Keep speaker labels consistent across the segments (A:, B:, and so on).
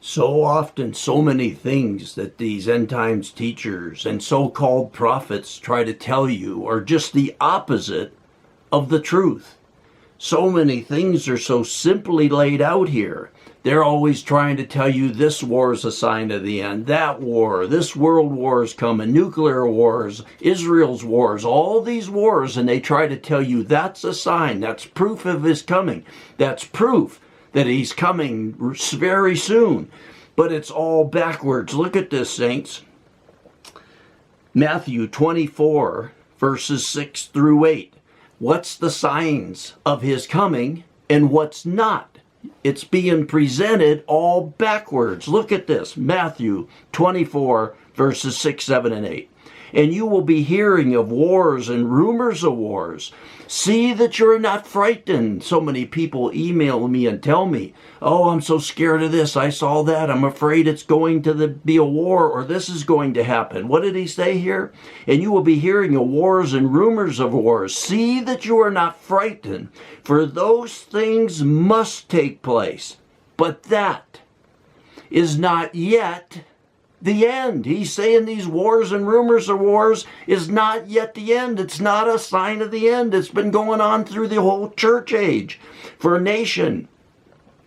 A: So often, so many things that these end times teachers and so-called prophets try to tell you are just the opposite of the truth. So many things are so simply laid out here. They're always trying to tell you this war is a sign of the end, that war, this world war is coming, nuclear wars, Israel's wars, all these wars, and they try to tell you that's a sign, that's proof of his coming, that's proof that he's coming very soon. But it's all backwards. Look at this, saints. Matthew 24, verses 6 through 8. What's the signs of his coming and what's not? It's being presented all backwards. Look at this. Matthew 24, verses 6, 7, and 8. And you will be hearing of wars and rumors of wars. See that you're not frightened. So many people email me and tell me, oh, I'm so scared of this. I saw that. I'm afraid it's going to be a war, or this is going to happen. What did he say here? And you will be hearing of wars and rumors of wars. See that you are not frightened, for those things must take place. But that is not yet the end. He's saying these wars and rumors of wars is not yet the end. It's not a sign of the end. It's been going on through the whole church age. For nation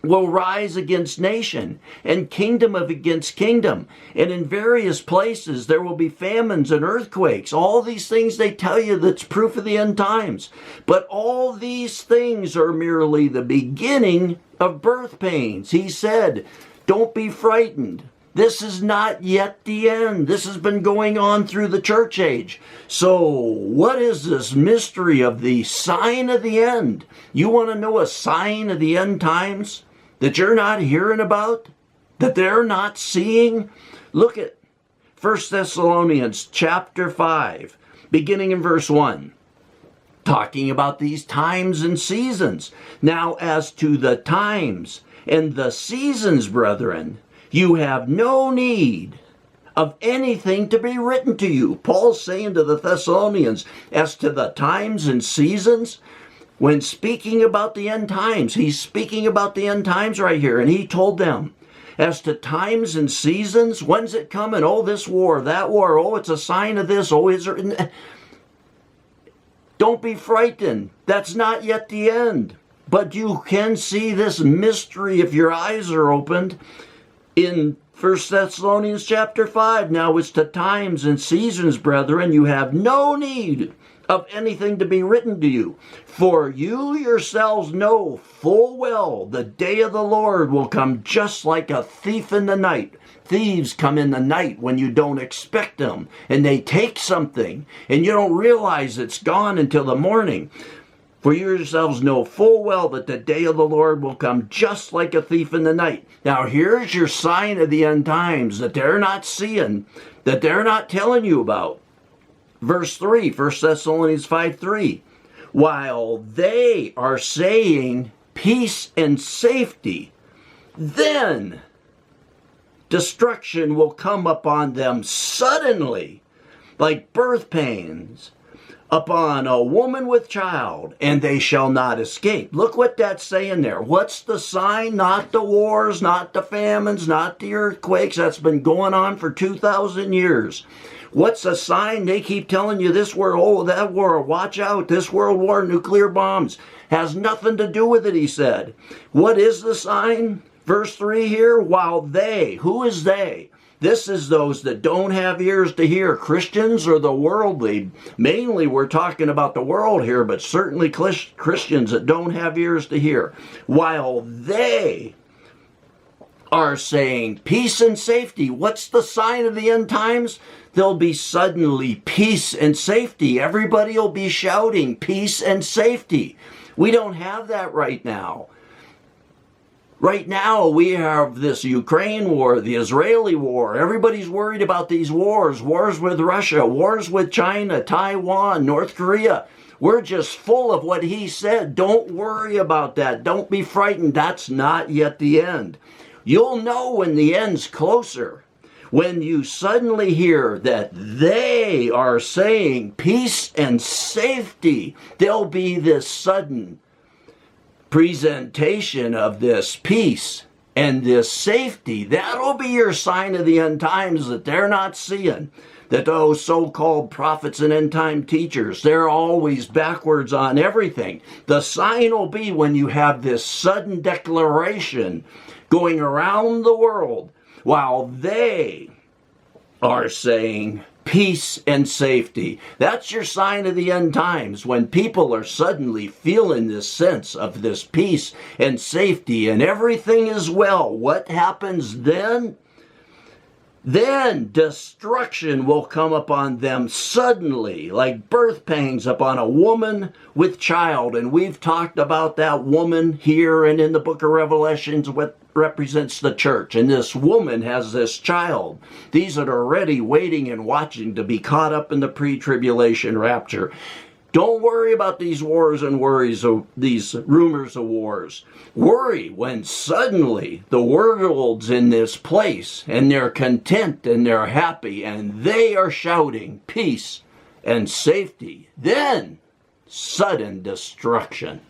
A: will rise against nation, and kingdom against kingdom. And in various places there will be famines and earthquakes. All these things they tell you that's proof of the end times. But all these things are merely the beginning of birth pains. He said, don't be frightened. This is not yet the end. This has been going on through the church age. So what is this mystery of the sign of the end? You want to know a sign of the end times that you're not hearing about? That they're not seeing? Look at 1 Thessalonians chapter 5, beginning in verse 1. Talking about these times and seasons. Now as to the times and the seasons, brethren, you have no need of anything to be written to you. Paul's saying to the Thessalonians, as to the times and seasons, when speaking about the end times, he's speaking about the end times right here. And he told them, as to times and seasons, when's it coming? Oh, this war, that war. Oh, it's a sign of this. Oh, is there... Don't be frightened. That's not yet the end. But you can see this mystery if your eyes are opened. In 1 Thessalonians chapter 5, now it's to times and seasons, brethren, you have no need of anything to be written to you. For you yourselves know full well the day of the Lord will come just like a thief in the night. Thieves come in the night when you don't expect them, and they take something, and you don't realize it's gone until the morning. For you yourselves know full well that the day of the Lord will come just like a thief in the night. Now here's your sign of the end times that they're not seeing, that they're not telling you about. Verse 3, 1 Thessalonians 5:3. While they are saying peace and safety, then destruction will come upon them suddenly, like birth pains upon a woman with child, and they shall not escape. Look what that's saying there. What's the sign? Not the wars, not the famines, not the earthquakes. That's been going on for 2,000 years. What's a sign? They keep telling you this war, oh, that war, watch out, this world war, nuclear bombs. Has nothing to do with it, he said. What is the sign? Verse 3 here, while they, who is they? This is those that don't have ears to hear, Christians or the worldly. Mainly we're talking about the world here, but certainly Christians that don't have ears to hear. While they are saying peace and safety. What's the sign of the end times? There'll be suddenly peace and safety. Everybody will be shouting peace and safety. We don't have that right now. Right now, we have this Ukraine war, the Israeli war. Everybody's worried about these wars. Wars with Russia, wars with China, Taiwan, North Korea. We're just full of what he said. Don't worry about that. Don't be frightened. That's not yet the end. You'll know when the end's closer. When you suddenly hear that they are saying peace and safety, there'll be this sudden presentation of this peace And this safety, that'll be your sign of the end times that they're not seeing. That those so-called prophets and end-time teachers, they're always backwards on everything. The sign will be when you have this sudden declaration going around the world while they are saying peace and safety. That's your sign of the end times, when people are suddenly feeling this sense of this peace and safety and everything is well. What happens then? Then destruction will come upon them suddenly, like birth pangs upon a woman with child. And we've talked about that woman here and in the book of Revelations, what represents the church. And this woman has this child. These that are ready, waiting and watching to be caught up in the pre-tribulation rapture. Don't worry about these wars and worries of these rumors of wars. Worry when suddenly the world's in this place and they're content and they're happy and they are shouting peace and safety. Then sudden destruction.